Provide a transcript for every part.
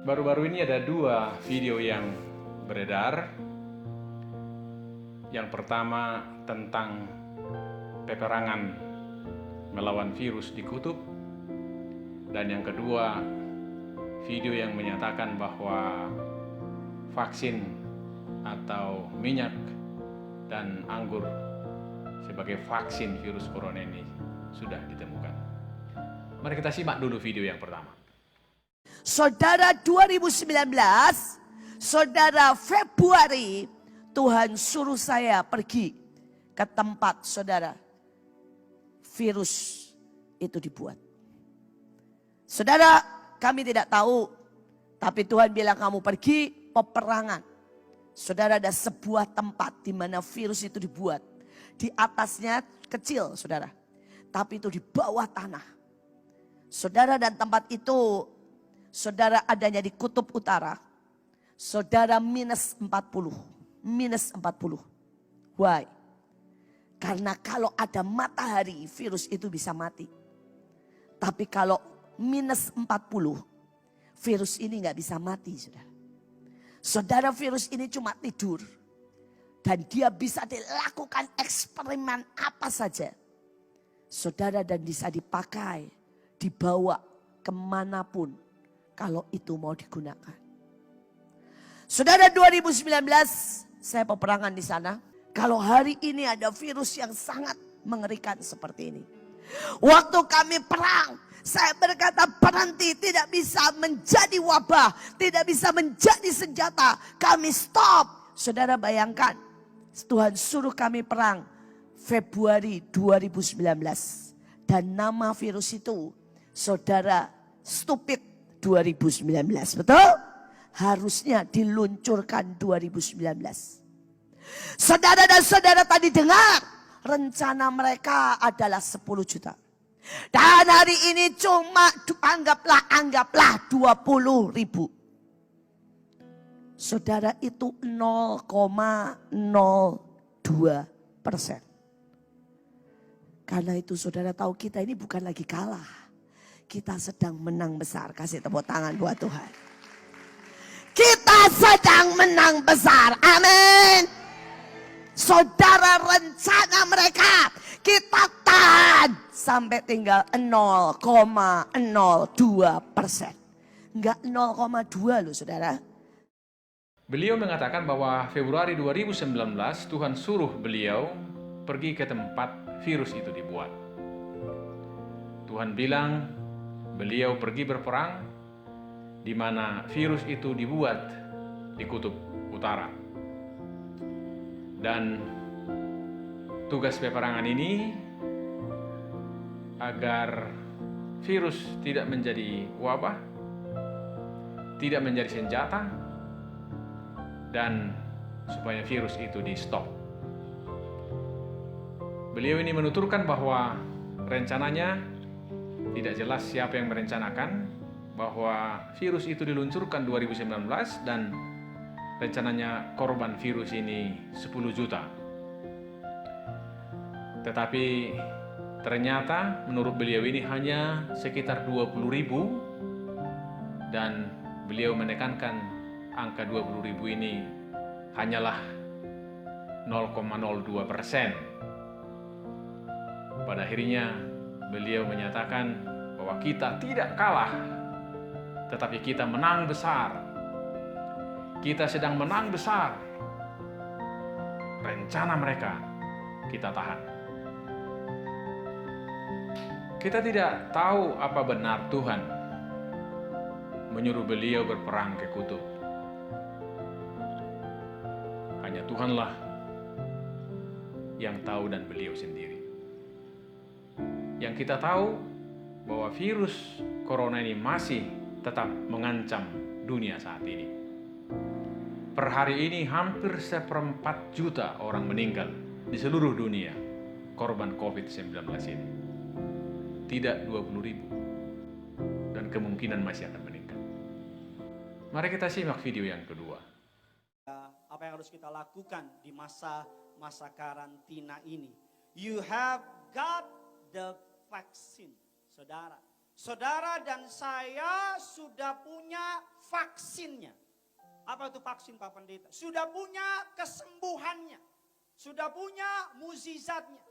Baru-baru ini ada dua video yang beredar. Yang pertama tentang peperangan melawan virus di kutub, dan yang kedua video yang menyatakan bahwa vaksin atau minyak dan anggur sebagai vaksin virus corona ini sudah ditemukan. Mari kita simak dulu video yang pertama. Saudara, 2019, saudara, Februari, Tuhan suruh saya pergi ke tempat saudara virus itu dibuat. Saudara, kami tidak tahu, tapi Tuhan bilang kamu pergi peperangan. Saudara, ada sebuah tempat di mana virus itu dibuat. Di atasnya kecil, saudara, tapi itu di bawah tanah. Saudara, dan tempat itu saudara adanya di kutub utara. Saudara minus 40. Why? Karena kalau ada matahari virus itu bisa mati. Tapi kalau minus 40 virus ini gak bisa mati, saudara. Saudara, virus ini cuma tidur. Dan dia bisa dilakukan eksperimen apa saja. Saudara, dan bisa dipakai, dibawa kemanapun kalau itu mau digunakan. Saudara, 2019 saya peperangan di sana. Kalau hari ini ada virus yang sangat mengerikan seperti ini. Waktu kami perang, saya berkata berhenti, tidak bisa menjadi wabah, tidak bisa menjadi senjata. Kami stop. Saudara, bayangkan, Tuhan suruh kami perang Februari 2019. Dan nama virus itu, saudara, stupid 2019, betul? Harusnya diluncurkan 2019. Saudara dan saudara tadi dengar, rencana mereka adalah 10 juta. Dan hari ini cuma anggaplah 20 ribu. Saudara, itu 0,02%. Karena itu saudara tahu, kita ini bukan lagi kalah. Kita sedang menang besar. Kasih tepuk tangan buat Tuhan. Kita sedang menang besar. Amin. Saudara, rencana mereka kita tahan sampai tinggal 0,02%. Enggak 0,2 loh, saudara. Beliau mengatakan bahwa Februari 2019 Tuhan suruh beliau pergi ke tempat virus itu dibuat. Tuhan bilang beliau pergi berperang di mana virus itu dibuat di kutub utara. Dan tugas peperangan ini agar virus tidak menjadi wabah, tidak menjadi senjata, dan supaya virus itu di stop. Beliau ini menuturkan bahwa rencananya tidak jelas siapa yang merencanakan, bahwa virus itu diluncurkan 2019 dan rencananya korban virus ini 10 juta. Tetapi ternyata menurut beliau ini hanya sekitar 20 ribu, dan beliau menekankan angka 20 ribu ini hanyalah 0,02%. Pada akhirnya beliau menyatakan bahwa kita tidak kalah, tetapi kita menang besar. Kita sedang menang besar. Rencana mereka kita tahan. Kita tidak tahu apa benar Tuhan menyuruh beliau berperang ke kutub. Hanya Tuhanlah yang tahu dan beliau sendiri. Yang kita tahu bahwa virus corona ini masih tetap mengancam dunia saat ini. Per hari ini hampir 1/4 juta orang meninggal di seluruh dunia korban COVID-19 ini. Tidak 20 ribu. Dan kemungkinan masih akan meningkat. Mari kita simak video yang kedua. Apa yang harus kita lakukan di masa karantina ini? You have got the vaccine, saudara. Saudara dan saya sudah punya vaksinnya. Apa itu vaksin Pak Pendeta? Sudah punya kesembuhannya. Sudah punya mukjizatnya.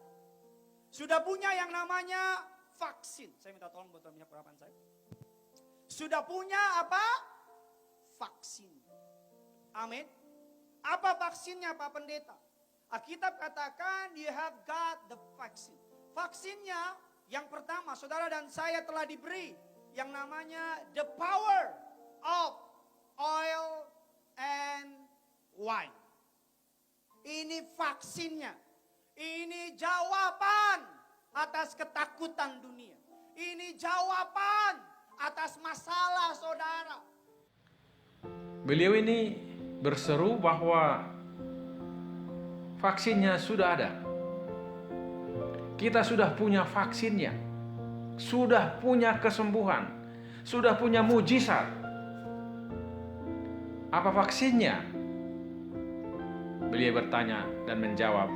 Sudah punya yang namanya vaksin. Saya minta tolong botol minyak urapan saya. Sudah punya apa? Vaksin. Amin. Apa vaksinnya Pak Pendeta? Alkitab katakan you have got the vaccine. Vaksinnya yang pertama, saudara dan saya telah diberi yang namanya the power of oil and wine. Ini vaksinnya. Ini jawaban atas ketakutan dunia. Ini jawaban atas masalah saudara. Beliau ini berseru bahwa vaksinnya sudah ada. Kita sudah punya vaksinnya. Sudah punya kesembuhan. Sudah punya mujizat. Apa vaksinnya? Beliau bertanya dan menjawab,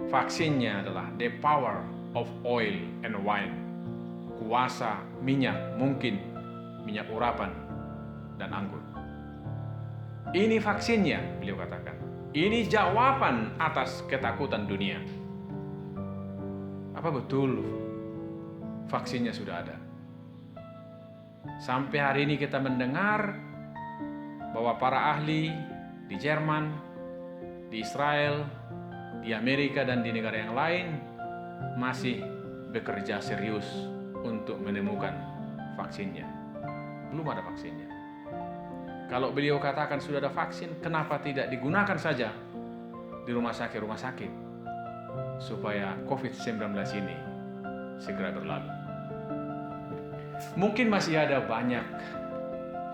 vaksinnya adalah the power of oil and wine. Kuasa minyak, mungkin minyak urapan dan anggur. Ini vaksinnya, beliau katakan. Ini jawaban atas ketakutan dunia. Apa betul vaksinnya sudah ada? Sampai hari ini kita mendengar bahwa para ahli di Jerman, di Israel, di Amerika dan di negara yang lain masih bekerja serius untuk menemukan vaksinnya. Belum ada vaksinnya. Kalau beliau katakan sudah ada vaksin, kenapa tidak digunakan saja di rumah sakit supaya COVID-19 ini segera berlalu? Mungkin masih ada banyak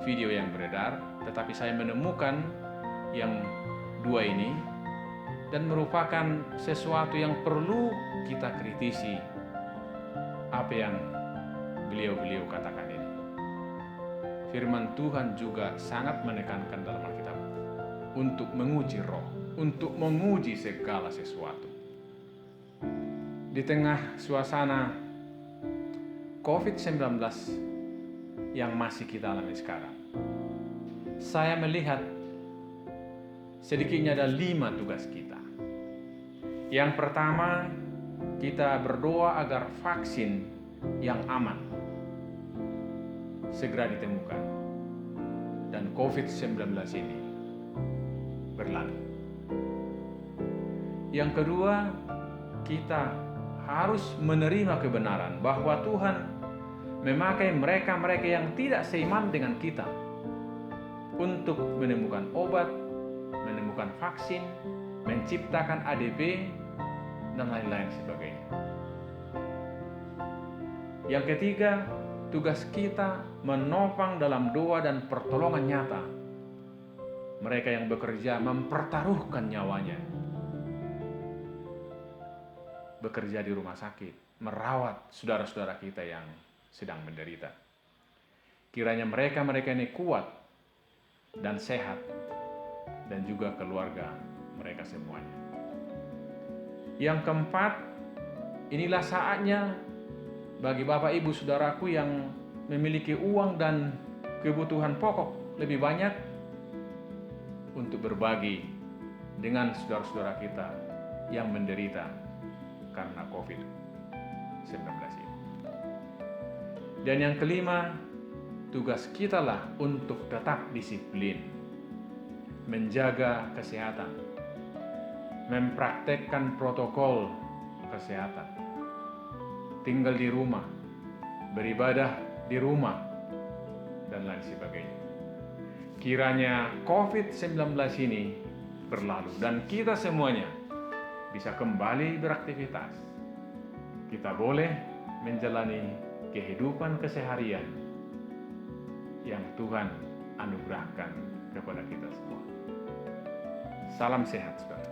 video yang beredar, tetapi saya menemukan yang dua ini dan merupakan sesuatu yang perlu kita kritisi apa yang beliau katakan ini. Firman Tuhan juga sangat menekankan dalam Alkitab untuk menguji roh, untuk menguji segala sesuatu. Di tengah suasana COVID-19 yang masih kita alami sekarang, saya melihat sedikitnya ada 5 tugas kita. Yang pertama, kita berdoa agar vaksin yang aman segera ditemukan dan COVID-19 ini berlalu. Yang kedua, kita harus menerima kebenaran bahwa Tuhan memakai mereka-mereka yang tidak seiman dengan kita untuk menemukan obat, menemukan vaksin, menciptakan ADP, dan lain-lain sebagainya. Yang ketiga, tugas kita menopang dalam doa dan pertolongan nyata mereka yang bekerja mempertaruhkan nyawanya, bekerja di rumah sakit, merawat saudara-saudara kita yang sedang menderita. Kiranya mereka ini kuat dan sehat, dan juga keluarga mereka semuanya. Yang keempat, inilah saatnya bagi Bapak Ibu Saudaraku yang memiliki uang dan kebutuhan pokok lebih banyak untuk berbagi dengan saudara-saudara kita yang menderita karena COVID-19 ini. Dan yang kelima, tugas kita lah untuk tetap disiplin, menjaga kesehatan, mempraktekkan protokol kesehatan, tinggal di rumah, beribadah di rumah, dan lain sebagainya. Kiranya COVID-19 ini berlalu dan kita semuanya bisa kembali beraktivitas. Kita boleh menjalani kehidupan keseharian yang Tuhan anugerahkan kepada kita semua. Salam sehat, saudara.